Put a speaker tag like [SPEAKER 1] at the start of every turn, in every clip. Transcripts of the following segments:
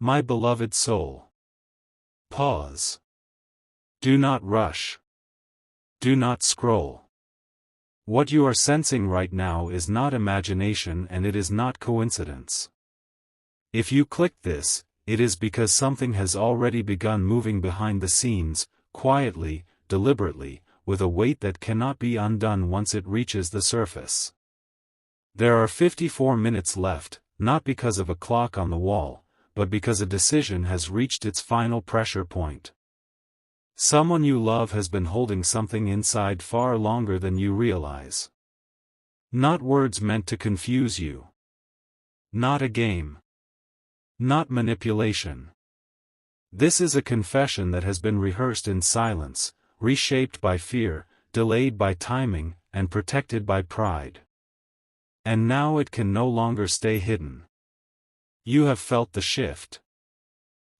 [SPEAKER 1] My beloved soul. Pause. Do not rush. Do not scroll. What you are sensing right now is not imagination and it is not coincidence. If you click this, it is because something has already begun moving behind the scenes, quietly, deliberately, with a weight that cannot be undone once it reaches the surface. There are 54 minutes left, not because of a clock on the wall, but because a decision has reached its final pressure point. Someone you love has been holding something inside far longer than you realize. Not words meant to confuse you. Not a game. Not manipulation. This is a confession that has been rehearsed in silence, reshaped by fear, delayed by timing, and protected by pride. And now it can no longer stay hidden. You have felt the shift.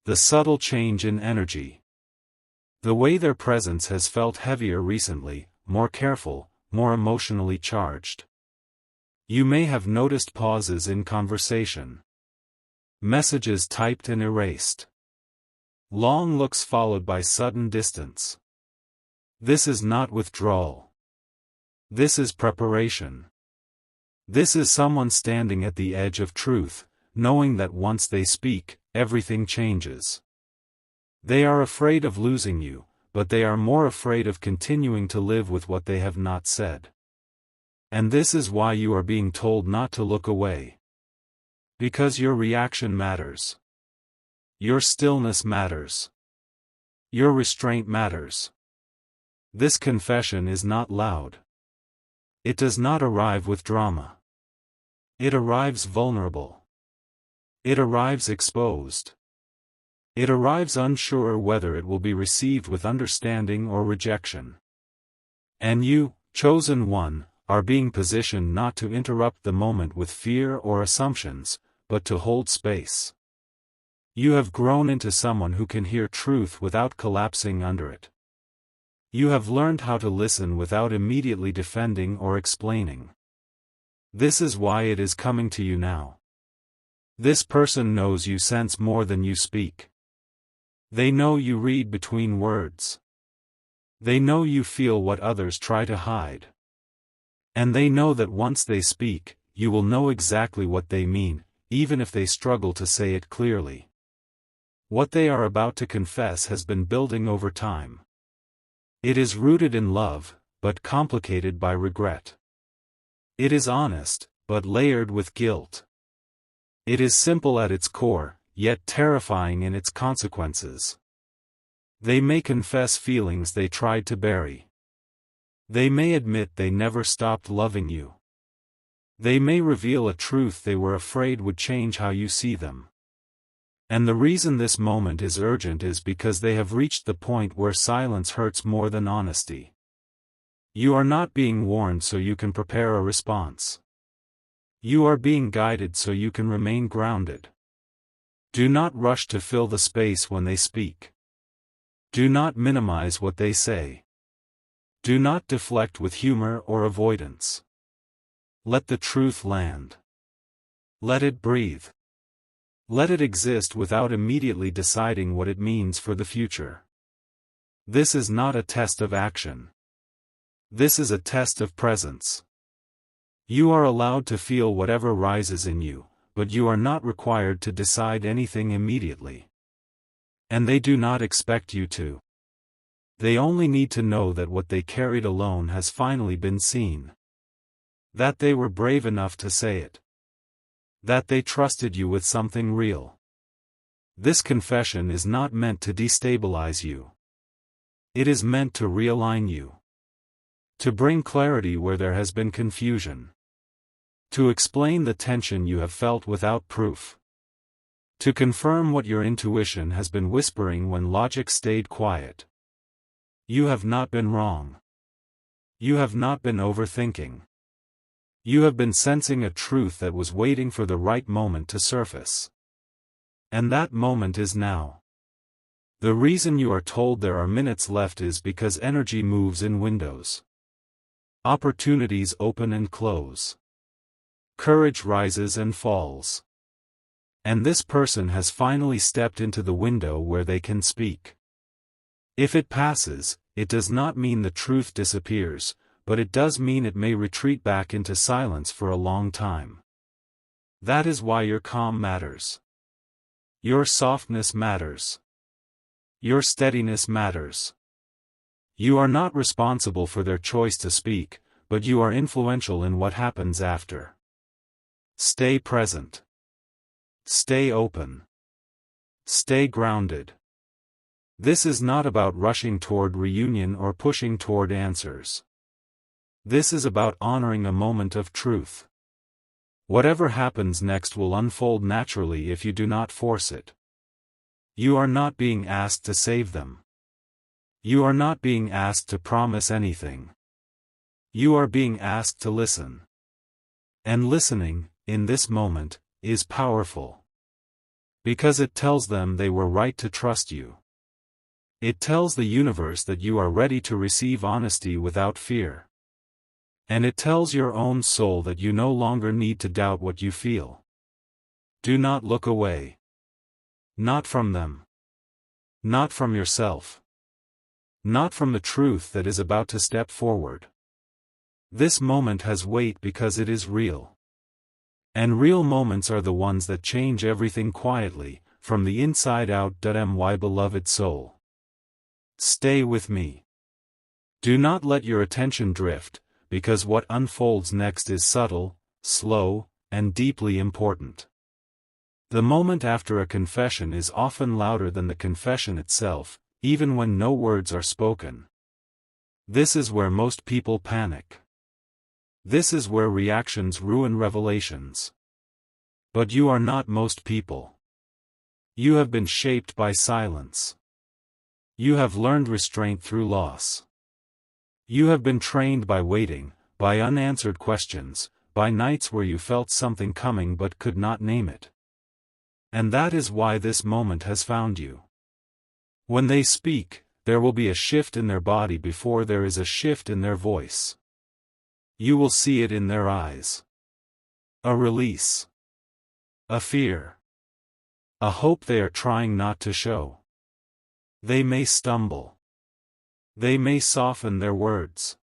[SPEAKER 1] The subtle change in energy. The way their presence has felt heavier recently, more careful, more emotionally charged. You may have noticed pauses in conversation. Messages typed and erased. Long looks followed by sudden distance. This is not withdrawal. This is preparation. This is someone standing at the edge of truth, knowing that once they speak, everything changes. They are afraid of losing you, but they are more afraid of continuing to live with what they have not said. And this is why you are being told not to look away. Because your reaction matters. Your stillness matters. Your restraint matters. This confession is not loud. It does not arrive with drama. It arrives vulnerable. It arrives exposed. It arrives unsure whether it will be received with understanding or rejection. And you, chosen one, are being positioned not to interrupt the moment with fear or assumptions, but to hold space. You have grown into someone who can hear truth without collapsing under it. You have learned how to listen without immediately defending or explaining. This is why it is coming to you now. This person knows you sense more than you speak. They know you read between words. They know you feel what others try to hide. And they know that once they speak, you will know exactly what they mean, even if they struggle to say it clearly. What they are about to confess has been building over time. It is rooted in love, but complicated by regret. It is honest, but layered with guilt. It is simple at its core, yet terrifying in its consequences. They may confess feelings they tried to bury. They may admit they never stopped loving you. They may reveal a truth they were afraid would change how you see them. And the reason this moment is urgent is because they have reached the point where silence hurts more than honesty. You are not being warned so you can prepare a response. You are being guided so you can remain grounded. Do not rush to fill the space when they speak. Do not minimize what they say. Do not deflect with humor or avoidance. Let the truth land. Let it breathe. Let it exist without immediately deciding what it means for the future. This is not a test of action. This is a test of presence. You are allowed to feel whatever rises in you, but you are not required to decide anything immediately. And they do not expect you to. They only need to know that what they carried alone has finally been seen. That they were brave enough to say it. That they trusted you with something real. This confession is not meant to destabilize you. It is meant to realign you. To bring clarity where there has been confusion. To explain the tension you have felt without proof. To confirm what your intuition has been whispering when logic stayed quiet. You have not been wrong. You have not been overthinking. You have been sensing a truth that was waiting for the right moment to surface. And that moment is now. The reason you are told there are minutes left is because energy moves in windows. Opportunities open and close. Courage rises and falls. And this person has finally stepped into the window where they can speak. If it passes, it does not mean the truth disappears, but it does mean it may retreat back into silence for a long time. That is why your calm matters. Your softness matters. Your steadiness matters. You are not responsible for their choice to speak, but you are influential in what happens after. Stay present. Stay open. Stay grounded. This is not about rushing toward reunion or pushing toward answers. This is about honoring a moment of truth. Whatever happens next will unfold naturally if you do not force it. You are not being asked to save them. You are not being asked to promise anything. You are being asked to listen. And listening, in this moment, is powerful. Because it tells them they were right to trust you. It tells the universe that you are ready to receive honesty without fear. And it tells your own soul that you no longer need to doubt what you feel. Do not look away. Not from them. Not from yourself. Not from the truth that is about to step forward. This moment has weight because it is real. And real moments are the ones that change everything quietly, from the inside out. My beloved soul. Stay with me. Do not let your attention drift, because what unfolds next is subtle, slow, and deeply important. The moment after a confession is often louder than the confession itself, even when no words are spoken. This is where most people panic. This is where reactions ruin revelations. But you are not most people. You have been shaped by silence. You have learned restraint through loss. You have been trained by waiting, by unanswered questions, by nights where you felt something coming but could not name it. And that is why this moment has found you. When they speak, there will be a shift in their body before there is a shift in their voice. You will see it in their eyes. A release. A fear. A hope they are trying not to show. They may stumble. They may soften their words.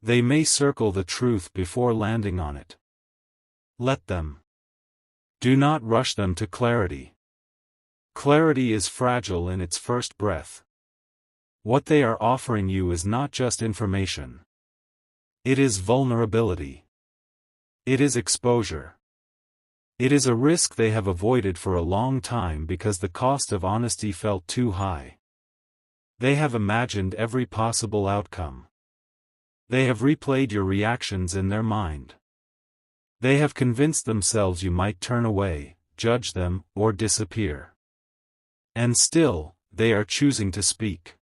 [SPEAKER 1] They may circle the truth before landing on it. Let them. Do not rush them to clarity. Clarity is fragile in its first breath. What they are offering you is not just information. It is vulnerability. It is exposure. It is a risk they have avoided for a long time because the cost of honesty felt too high. They have imagined every possible outcome. They have replayed your reactions in their mind. They have convinced themselves you might turn away, judge them, or disappear. And still, they are choosing to speak.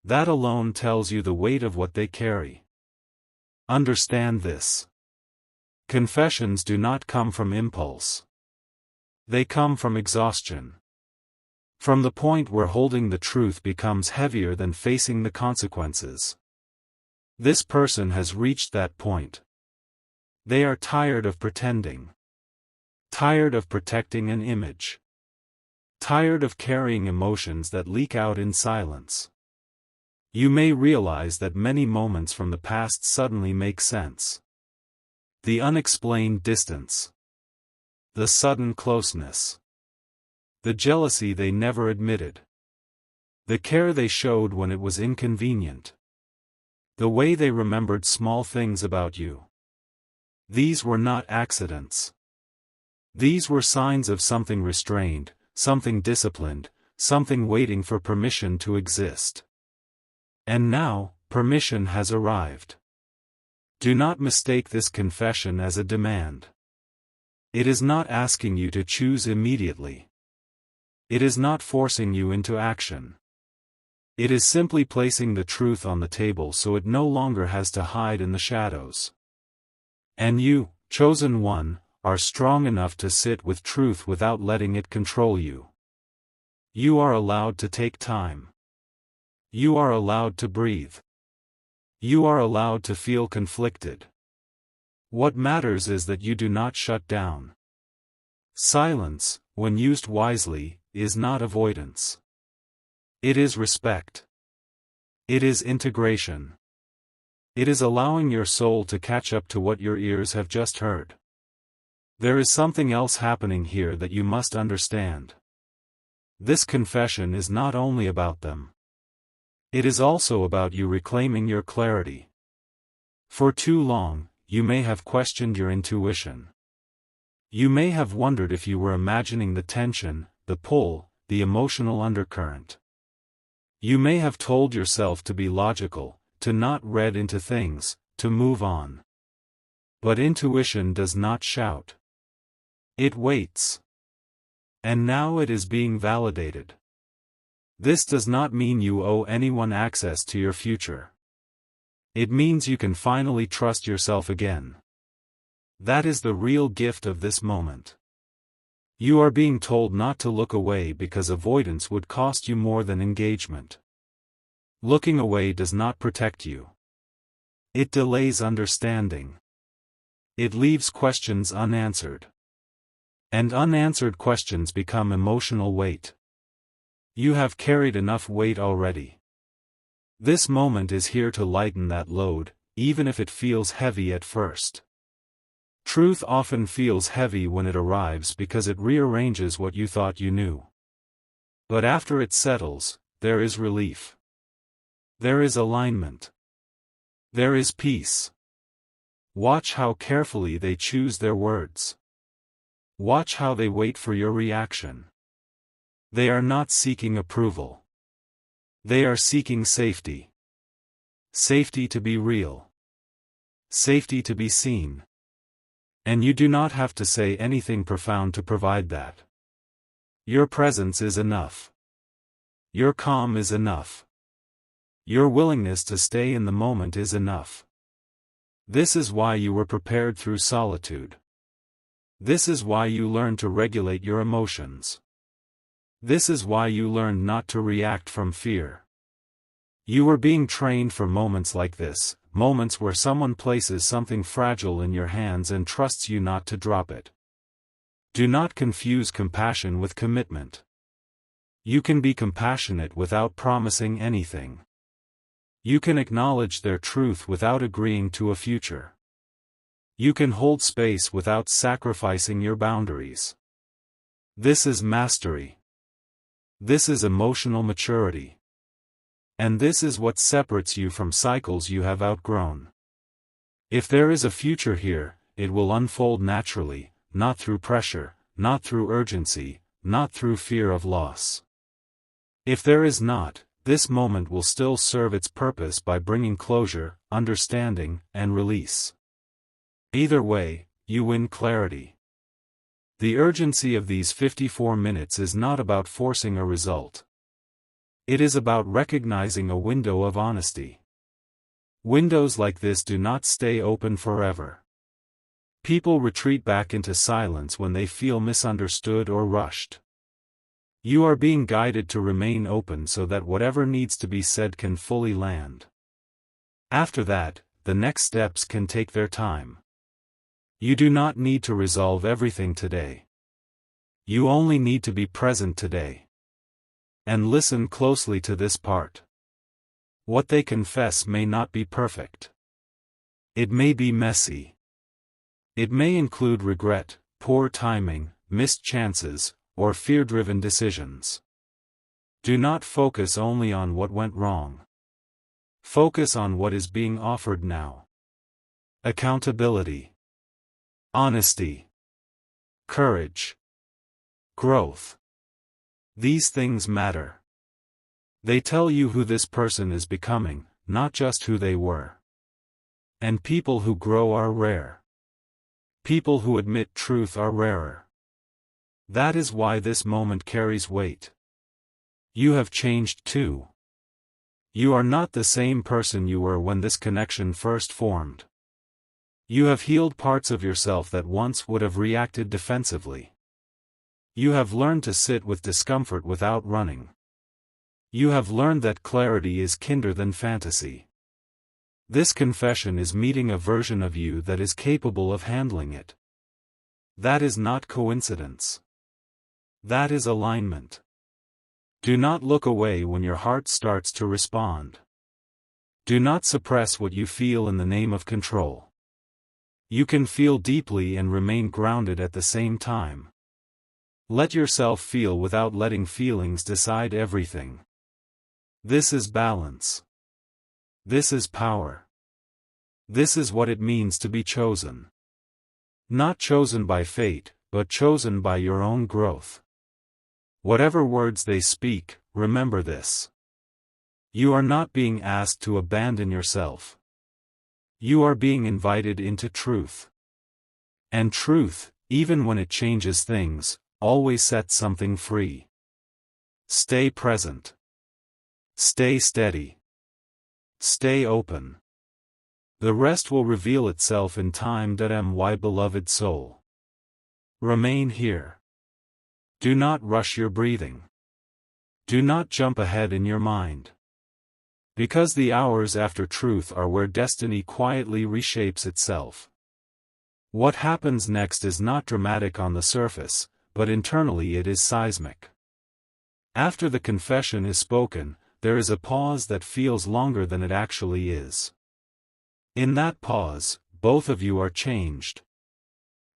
[SPEAKER 1] That alone tells you the weight of what they carry. Understand this. Confessions do not come from impulse. They come from exhaustion. From the point where holding the truth becomes heavier than facing the consequences. This person has reached that point. They are tired of pretending. Tired of protecting an image. Tired of carrying emotions that leak out in silence. You may realize that many moments from the past suddenly make sense. The unexplained distance. The sudden closeness. The jealousy they never admitted. The care they showed when it was inconvenient. The way they remembered small things about you. These were not accidents. These were signs of something restrained, something disciplined, something waiting for permission to exist. And now, permission has arrived. Do not mistake this confession as a demand. It is not asking you to choose immediately. It is not forcing you into action. It is simply placing the truth on the table so it no longer has to hide in the shadows. And you, chosen one, are strong enough to sit with truth without letting it control you. You are allowed to take time. You are allowed to breathe. You are allowed to feel conflicted. What matters is that you do not shut down. Silence, when used wisely, is not avoidance. It is respect. It is integration. It is allowing your soul to catch up to what your ears have just heard. There is something else happening here that you must understand. This confession is not only about them. It is also about you reclaiming your clarity. For too long, you may have questioned your intuition. You may have wondered if you were imagining the tension, the pull, the emotional undercurrent. You may have told yourself to be logical, to not read into things, to move on. But intuition does not shout. It waits. And now it is being validated. This does not mean you owe anyone access to your future. It means you can finally trust yourself again. That is the real gift of this moment. You are being told not to look away because avoidance would cost you more than engagement. Looking away does not protect you. It delays understanding. It leaves questions unanswered. And unanswered questions become emotional weight. You have carried enough weight already. This moment is here to lighten that load, even if it feels heavy at first. Truth often feels heavy when it arrives because it rearranges what you thought you knew. But after it settles, there is relief. There is alignment. There is peace. Watch how carefully they choose their words. Watch how they wait for your reaction. They are not seeking approval. They are seeking safety. Safety to be real. Safety to be seen. And you do not have to say anything profound to provide that. Your presence is enough. Your calm is enough. Your willingness to stay in the moment is enough. This is why you were prepared through solitude. This is why you learned to regulate your emotions. This is why you learned not to react from fear. You were being trained for moments like this, moments where someone places something fragile in your hands and trusts you not to drop it. Do not confuse compassion with commitment. You can be compassionate without promising anything. You can acknowledge their truth without agreeing to a future. You can hold space without sacrificing your boundaries. This is mastery. This is emotional maturity. And this is what separates you from cycles you have outgrown. If there is a future here, it will unfold naturally, not through pressure, not through urgency, not through fear of loss. If there is not, this moment will still serve its purpose by bringing closure, understanding, and release. Either way, you win clarity. The urgency of these 54 minutes is not about forcing a result. It is about recognizing a window of honesty. Windows like this do not stay open forever. People retreat back into silence when they feel misunderstood or rushed. You are being guided to remain open so that whatever needs to be said can fully land. After that, the next steps can take their time. You do not need to resolve everything today. You only need to be present today. And listen closely to this part. What they confess may not be perfect. It may be messy. It may include regret, poor timing, missed chances, or fear-driven decisions. Do not focus only on what went wrong. Focus on what is being offered now. Accountability. Honesty. Courage. Growth. These things matter. They tell you who this person is becoming, not just who they were. And people who grow are rare. People who admit truth are rarer. That is why this moment carries weight. You have changed too. You are not the same person you were when this connection first formed. You have healed parts of yourself that once would have reacted defensively. You have learned to sit with discomfort without running. You have learned that clarity is kinder than fantasy. This confession is meeting a version of you that is capable of handling it. That is not coincidence. That is alignment. Do not look away when your heart starts to respond. Do not suppress what you feel in the name of control. You can feel deeply and remain grounded at the same time. Let yourself feel without letting feelings decide everything. This is balance. This is power. This is what it means to be chosen. Not chosen by fate, but chosen by your own growth. Whatever words they speak, remember this. You are not being asked to abandon yourself. You are being invited into truth. And truth, even when it changes things, always sets something free. Stay present. Stay steady. Stay open. The rest will reveal itself in time. My beloved soul. Remain here. Do not rush your breathing. Do not jump ahead in your mind. Because the hours after truth are where destiny quietly reshapes itself. What happens next is not dramatic on the surface, but internally it is seismic. After the confession is spoken, there is a pause that feels longer than it actually is. In that pause, both of you are changed.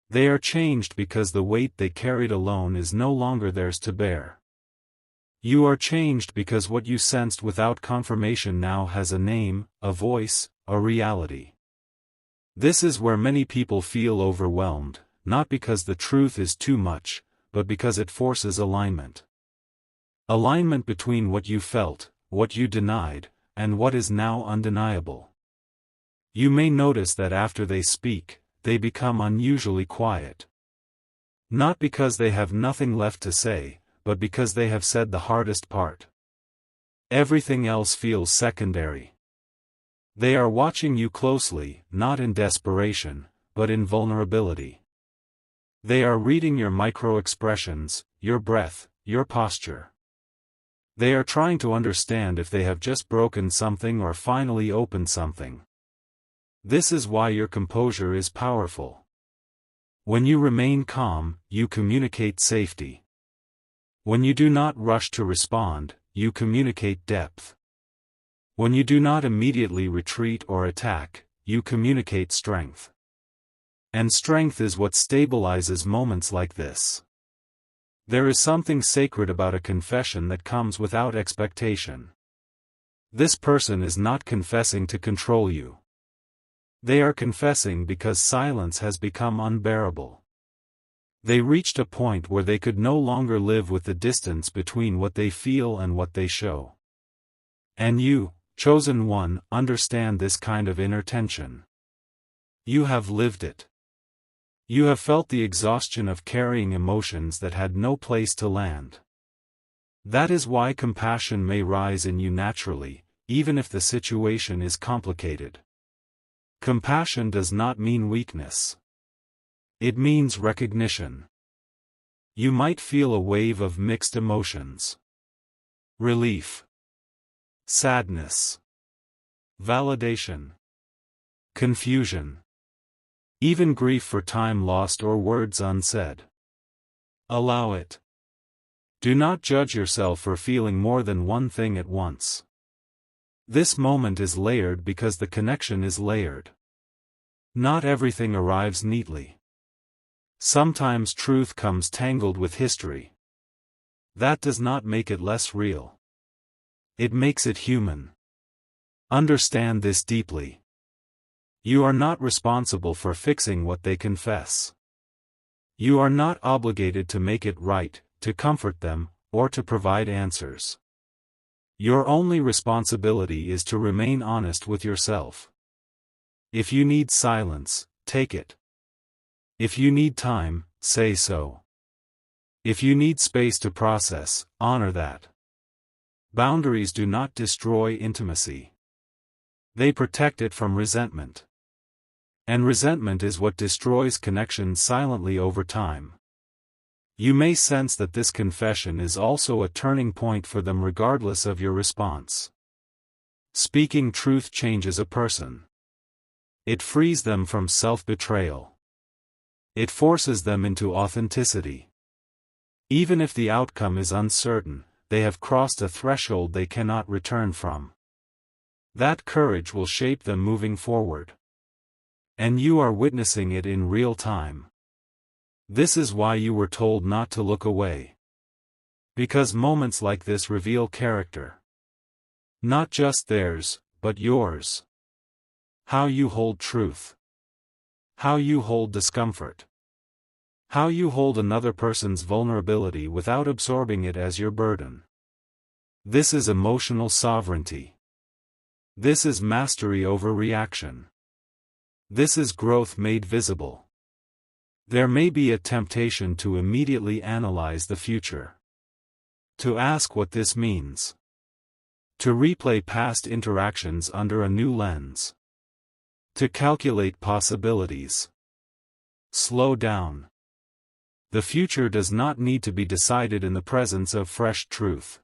[SPEAKER 1] They are changed because the weight they carried alone is no longer theirs to bear. You are changed because what you sensed without confirmation now has a name, a voice, a reality. This is where many people feel overwhelmed, not because the truth is too much, but because it forces alignment. Alignment between what you felt, what you denied, and what is now undeniable. You may notice that after they speak, they become unusually quiet. Not because they have nothing left to say, but because they have said the hardest part. Everything else feels secondary. They are watching you closely, not in desperation, but in vulnerability. They are reading your micro-expressions, your breath, your posture. They are trying to understand if they have just broken something or finally opened something. This is why your composure is powerful. When you remain calm, you communicate safety. When you do not rush to respond, you communicate depth. When you do not immediately retreat or attack, you communicate strength. And strength is what stabilizes moments like this. There is something sacred about a confession that comes without expectation. This person is not confessing to control you. They are confessing because silence has become unbearable. They reached a point where they could no longer live with the distance between what they feel and what they show. And you, chosen one, understand this kind of inner tension. You have lived it. You have felt the exhaustion of carrying emotions that had no place to land. That is why compassion may rise in you naturally, even if the situation is complicated. Compassion does not mean weakness. It means recognition. You might feel a wave of mixed emotions. Relief. Sadness. Validation. Confusion. Even grief for time lost or words unsaid. Allow it. Do not judge yourself for feeling more than one thing at once. This moment is layered because the connection is layered. Not everything arrives neatly. Sometimes truth comes tangled with history. That does not make it less real. It makes it human. Understand this deeply. You are not responsible for fixing what they confess. You are not obligated to make it right, to comfort them, or to provide answers. Your only responsibility is to remain honest with yourself. If you need silence, take it. If you need time, say so. If you need space to process, honor that. Boundaries do not destroy intimacy. They protect it from resentment. And resentment is what destroys connection silently over time. You may sense that this confession is also a turning point for them regardless of your response. Speaking truth changes a person. It frees them from self-betrayal. It forces them into authenticity. Even if the outcome is uncertain, they have crossed a threshold they cannot return from. That courage will shape them moving forward. And you are witnessing it in real time. This is why you were told not to look away. Because moments like this reveal character. Not just theirs, but yours. How you hold truth. How you hold discomfort. How you hold another person's vulnerability without absorbing it as your burden. This is emotional sovereignty. This is mastery over reaction. This is growth made visible. There may be a temptation to immediately analyze the future. To ask what this means. To replay past interactions under a new lens. To calculate possibilities. Slow down. The future does not need to be decided in the presence of fresh truth.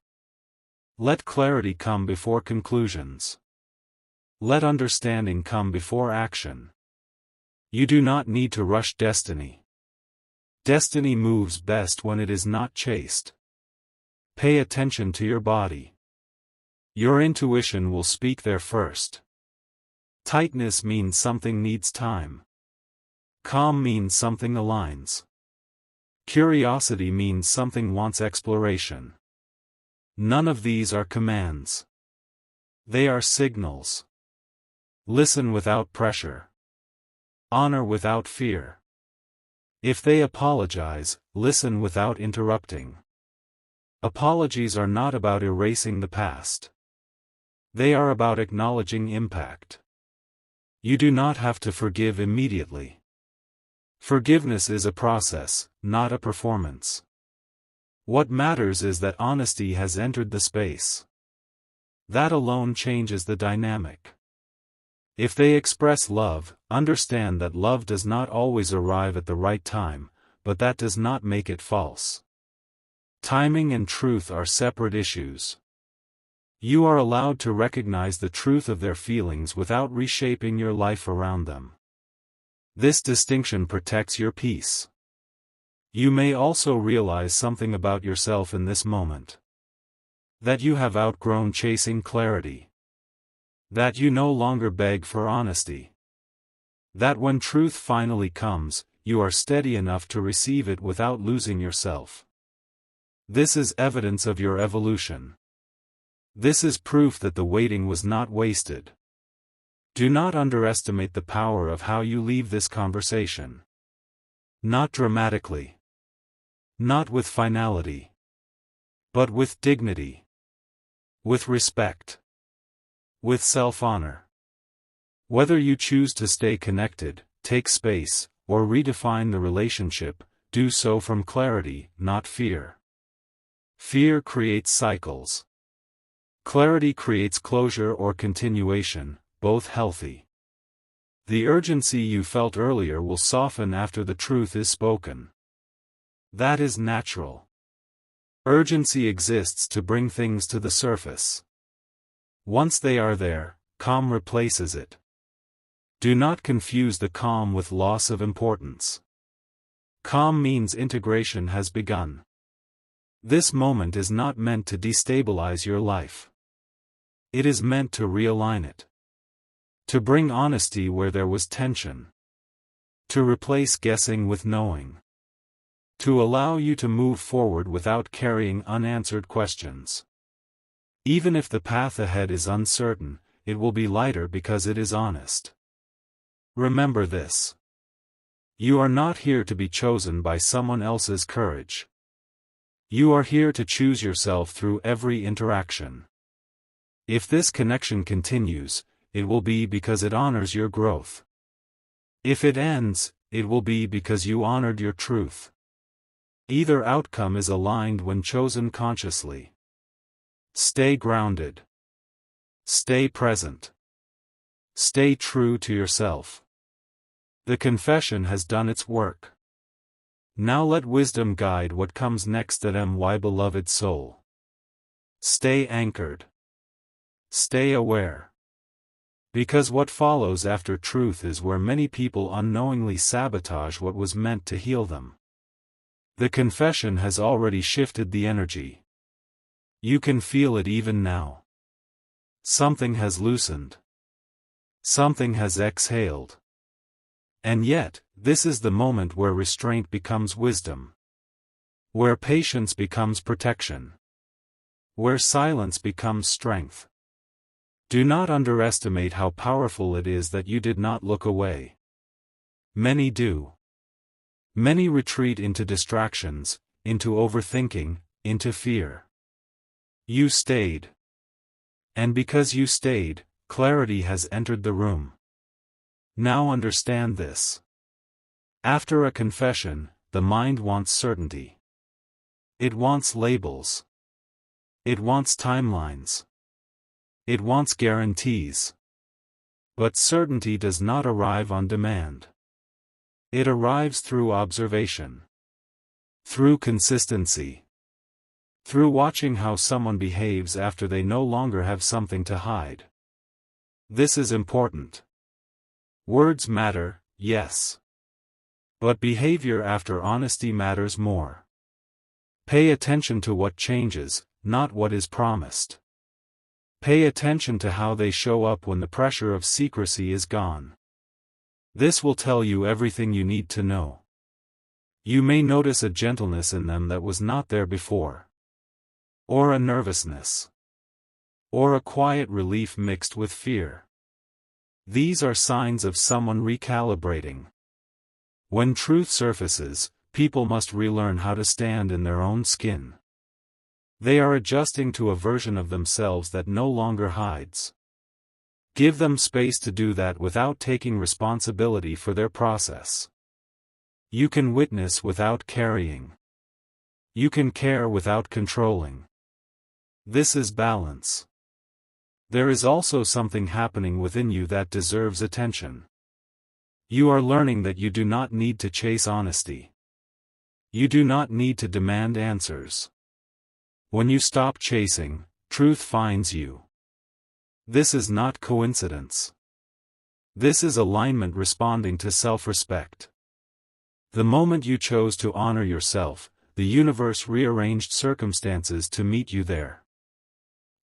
[SPEAKER 1] Let clarity come before conclusions. Let understanding come before action. You do not need to rush destiny. Destiny moves best when it is not chased. Pay attention to your body. Your intuition will speak there first. Tightness means something needs time. Calm means something aligns. Curiosity means something wants exploration. None of these are commands. They are signals. Listen without pressure. Honor without fear. If they apologize, listen without interrupting. Apologies are not about erasing the past. They are about acknowledging impact. You do not have to forgive immediately. Forgiveness is a process, not a performance. What matters is that honesty has entered the space. That alone changes the dynamic. If they express love, understand that love does not always arrive at the right time, but that does not make it false. Timing and truth are separate issues. You are allowed to recognize the truth of their feelings without reshaping your life around them. This distinction protects your peace. You may also realize something about yourself in this moment. That you have outgrown chasing clarity. That you no longer beg for honesty. That when truth finally comes, you are steady enough to receive it without losing yourself. This is evidence of your evolution. This is proof that the waiting was not wasted. Do not underestimate the power of how you leave this conversation. Not dramatically. Not with finality. But with dignity. With respect. With self-honor. Whether you choose to stay connected, take space, or redefine the relationship, do so from clarity, not fear. Fear creates cycles. Clarity creates closure or continuation, both healthy. The urgency you felt earlier will soften after the truth is spoken. That is natural. Urgency exists to bring things to the surface. Once they are there, calm replaces it. Do not confuse the calm with loss of importance. Calm means integration has begun. This moment is not meant to destabilize your life. It is meant to realign it. To bring honesty where there was tension. To replace guessing with knowing. To allow you to move forward without carrying unanswered questions. Even if the path ahead is uncertain, it will be lighter because it is honest. Remember this. You are not here to be chosen by someone else's courage. You are here to choose yourself through every interaction. If this connection continues, it will be because it honors your growth. If it ends, it will be because you honored your truth. Either outcome is aligned when chosen consciously. Stay grounded. Stay present. Stay true to yourself. The confession has done its work. Now let wisdom guide what comes next at my beloved soul. Stay anchored. Stay aware. Because what follows after truth is where many people unknowingly sabotage what was meant to heal them. The confession has already shifted the energy. You can feel it even now. Something has loosened. Something has exhaled. And yet, this is the moment where restraint becomes wisdom. Where patience becomes protection. Where silence becomes strength. Do not underestimate how powerful it is that you did not look away. Many do. Many retreat into distractions, into overthinking, into fear. You stayed. And because you stayed, clarity has entered the room. Now understand this. After a confession, the mind wants certainty. It wants labels. It wants timelines. It wants guarantees. But certainty does not arrive on demand. It arrives through observation. Through consistency. Through watching how someone behaves after they no longer have something to hide. This is important. Words matter, yes. But behavior after honesty matters more. Pay attention to what changes, not what is promised. Pay attention to how they show up when the pressure of secrecy is gone. This will tell you everything you need to know. You may notice a gentleness in them that was not there before. Or a nervousness. Or a quiet relief mixed with fear. These are signs of someone recalibrating. When truth surfaces, people must relearn how to stand in their own skin. They are adjusting to a version of themselves that no longer hides. Give them space to do that without taking responsibility for their process. You can witness without carrying. You can care without controlling. This is balance. There is also something happening within you that deserves attention. You are learning that you do not need to chase honesty. You do not need to demand answers. When you stop chasing, truth finds you. This is not coincidence. This is alignment responding to self-respect. The moment you chose to honor yourself, the universe rearranged circumstances to meet you there.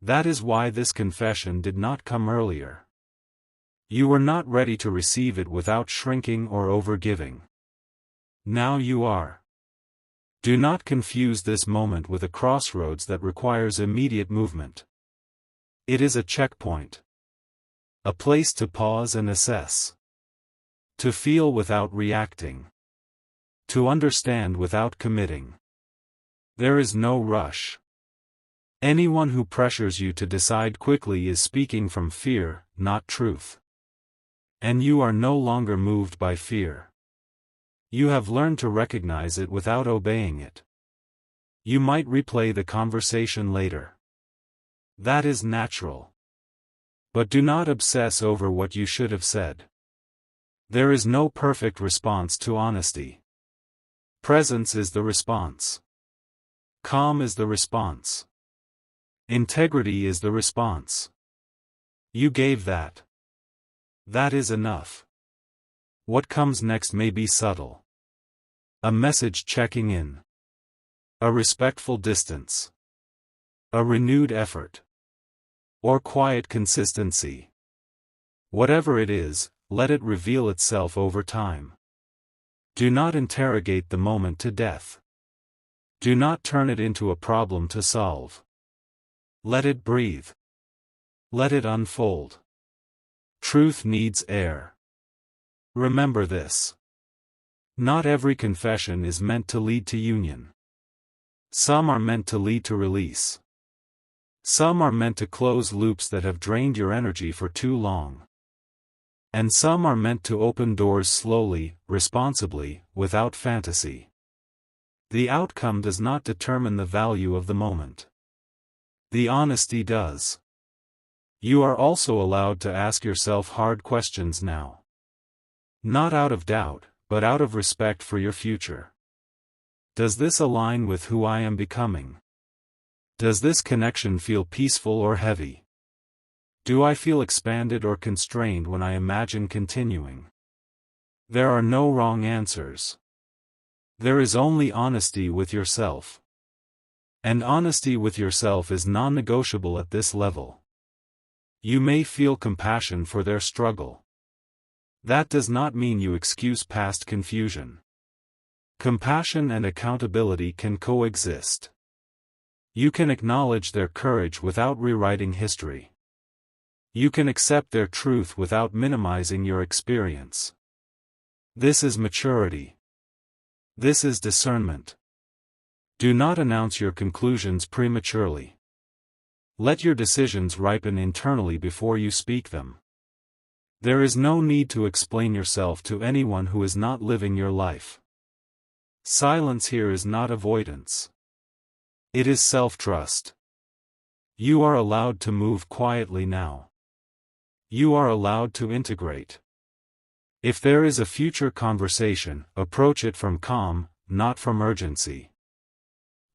[SPEAKER 1] That is why this confession did not come earlier. You were not ready to receive it without shrinking or overgiving. Now you are. Do not confuse this moment with a crossroads that requires immediate movement. It is a checkpoint. A place to pause and assess. To feel without reacting. To understand without committing. There is no rush. Anyone who pressures you to decide quickly is speaking from fear, not truth. And you are no longer moved by fear. You have learned to recognize it without obeying it. You might replay the conversation later. That is natural. But do not obsess over what you should have said. There is no perfect response to honesty. Presence is the response. Calm is the response. Integrity is the response. You gave that. That is enough. What comes next may be subtle. A message checking in. A respectful distance. A renewed effort. Or quiet consistency. Whatever it is, let it reveal itself over time. Do not interrogate the moment to death. Do not turn it into a problem to solve. Let it breathe. Let it unfold. Truth needs air. Remember this. Not every confession is meant to lead to union. Some are meant to lead to release. Some are meant to close loops that have drained your energy for too long. And some are meant to open doors slowly, responsibly, without fantasy. The outcome does not determine the value of the moment. The honesty does. You are also allowed to ask yourself hard questions now. Not out of doubt, but out of respect for your future. Does this align with who I am becoming? Does this connection feel peaceful or heavy? Do I feel expanded or constrained when I imagine continuing? There are no wrong answers. There is only honesty with yourself. And honesty with yourself is non-negotiable at this level. You may feel compassion for their struggle. That does not mean you excuse past confusion. Compassion and accountability can coexist. You can acknowledge their courage without rewriting history. You can accept their truth without minimizing your experience. This is maturity. This is discernment. Do not announce your conclusions prematurely. Let your decisions ripen internally before you speak them. There is no need to explain yourself to anyone who is not living your life. Silence here is not avoidance. It is self-trust. You are allowed to move quietly now. You are allowed to integrate. If there is a future conversation, approach it from calm, not from urgency.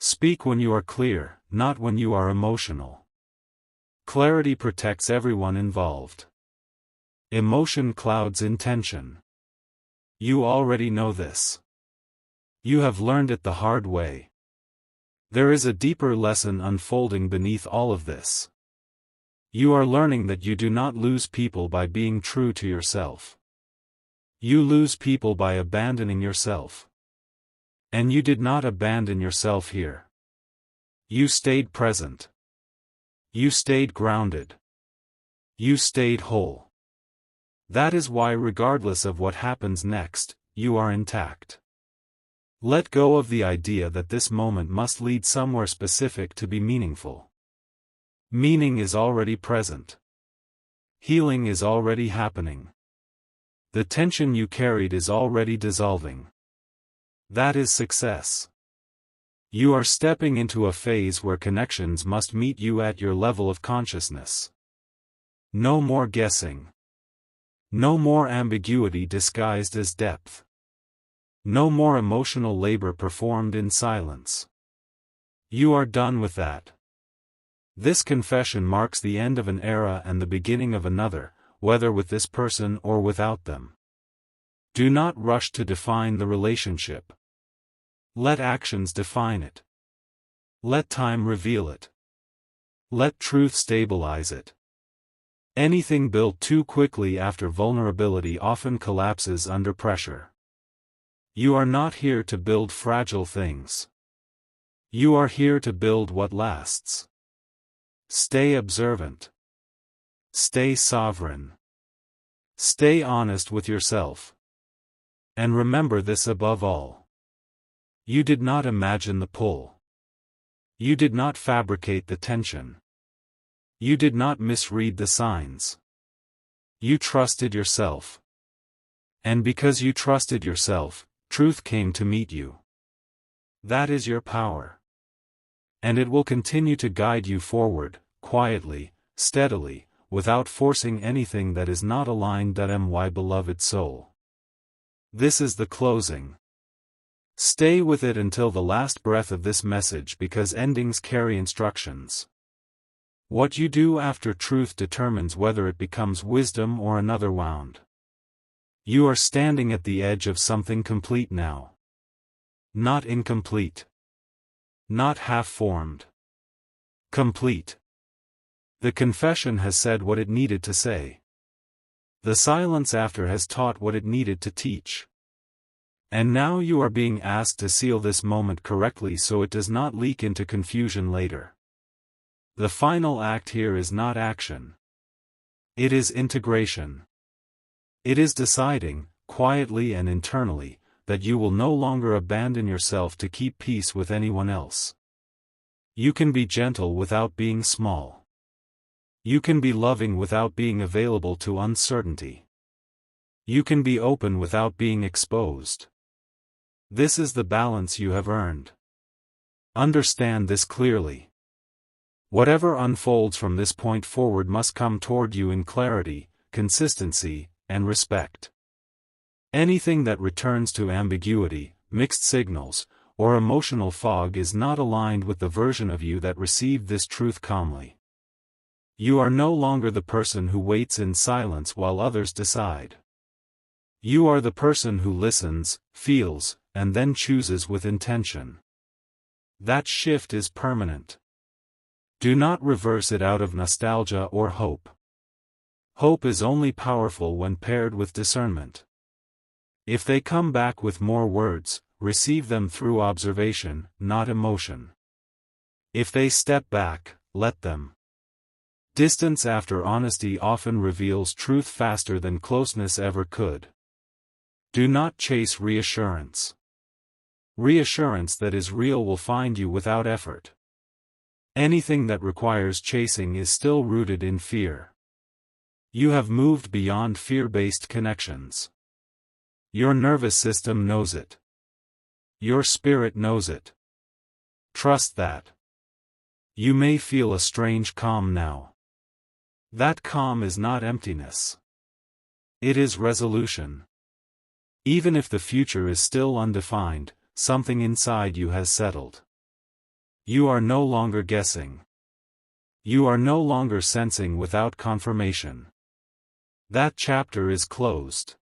[SPEAKER 1] Speak when you are clear, not when you are emotional. Clarity protects everyone involved. Emotion clouds intention. You already know this. You have learned it the hard way. There is a deeper lesson unfolding beneath all of this. You are learning that you do not lose people by being true to yourself. You lose people by abandoning yourself. And you did not abandon yourself here. You stayed present. You stayed grounded. You stayed whole. That is why, regardless of what happens next, you are intact. Let go of the idea that this moment must lead somewhere specific to be meaningful. Meaning is already present. Healing is already happening. The tension you carried is already dissolving. That is success. You are stepping into a phase where connections must meet you at your level of consciousness. No more guessing. No more ambiguity disguised as depth. No more emotional labor performed in silence. You are done with that. This confession marks the end of an era and the beginning of another, whether with this person or without them. Do not rush to define the relationship. Let actions define it. Let time reveal it. Let truth stabilize it. Anything built too quickly after vulnerability often collapses under pressure. You are not here to build fragile things. You are here to build what lasts. Stay observant. Stay sovereign. Stay honest with yourself. And remember this above all. You did not imagine the pull. You did not fabricate the tension. You did not misread the signs. You trusted yourself. And because you trusted yourself, truth came to meet you. That is your power. And it will continue to guide you forward, quietly, steadily, without forcing anything that is not aligned. My beloved soul. This is the closing. Stay with it until the last breath of this message, because endings carry instructions. What you do after truth determines whether it becomes wisdom or another wound. You are standing at the edge of something complete now. Not incomplete. Not half-formed. Complete. The confession has said what it needed to say. The silence after has taught what it needed to teach. And now you are being asked to seal this moment correctly so it does not leak into confusion later. The final act here is not action. It is integration. It is deciding, quietly and internally, that you will no longer abandon yourself to keep peace with anyone else. You can be gentle without being small. You can be loving without being available to uncertainty. You can be open without being exposed. This is the balance you have earned. Understand this clearly. Whatever unfolds from this point forward must come toward you in clarity, consistency, and respect. Anything that returns to ambiguity, mixed signals, or emotional fog is not aligned with the version of you that received this truth calmly. You are no longer the person who waits in silence while others decide. You are the person who listens, feels, and then chooses with intention. That shift is permanent. Do not reverse it out of nostalgia or hope. Hope is only powerful when paired with discernment. If they come back with more words, receive them through observation, not emotion. If they step back, let them. Distance after honesty often reveals truth faster than closeness ever could. Do not chase reassurance. Reassurance that is real will find you without effort. Anything that requires chasing is still rooted in fear. You have moved beyond fear-based connections. Your nervous system knows it. Your spirit knows it. Trust that. You may feel a strange calm now. That calm is not emptiness. It is resolution. Even if the future is still undefined, something inside you has settled. You are no longer guessing. You are no longer sensing without confirmation. That chapter is closed.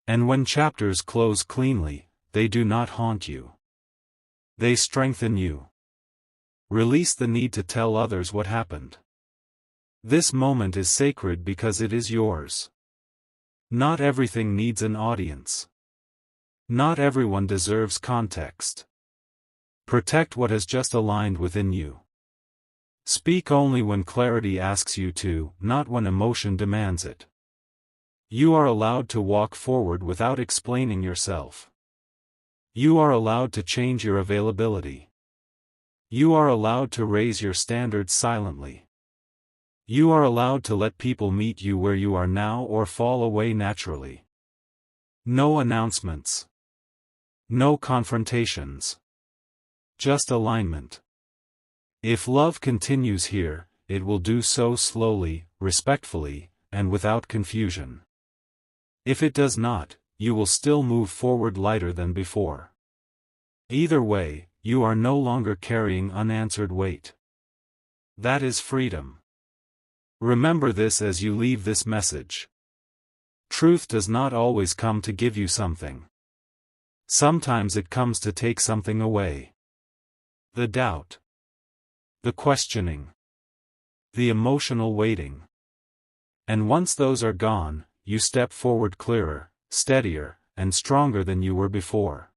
[SPEAKER 1] And when chapters close cleanly, they do not haunt you. They strengthen you. Release the need to tell others what happened. This moment is sacred because it is yours. Not everything needs an audience. Not everyone deserves context. Protect what has just aligned within you. Speak only when clarity asks you to, not when emotion demands it. You are allowed to walk forward without explaining yourself. You are allowed to change your availability. You are allowed to raise your standards silently. You are allowed to let people meet you where you are now or fall away naturally. No announcements. No confrontations. Just alignment. If love continues here, it will do so slowly, respectfully, and without confusion. If it does not, you will still move forward lighter than before. Either way, you are no longer carrying unanswered weight. That is freedom. Remember this as you leave this message. Truth does not always come to give you something. Sometimes it comes to take something away. The doubt. The questioning. The emotional waiting. And once those are gone, you step forward clearer, steadier, and stronger than you were before.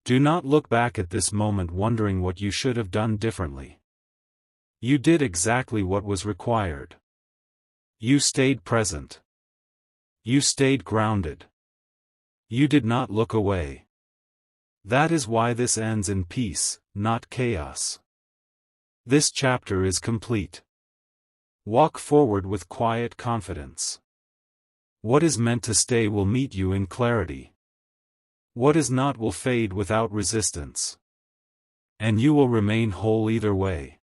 [SPEAKER 1] Do not look back at this moment wondering what you should have done differently. You did exactly what was required. You stayed present. You stayed grounded. You did not look away. That is why this ends in peace, not chaos. This chapter is complete. Walk forward with quiet confidence. What is meant to stay will meet you in clarity. What is not will fade without resistance. And you will remain whole either way.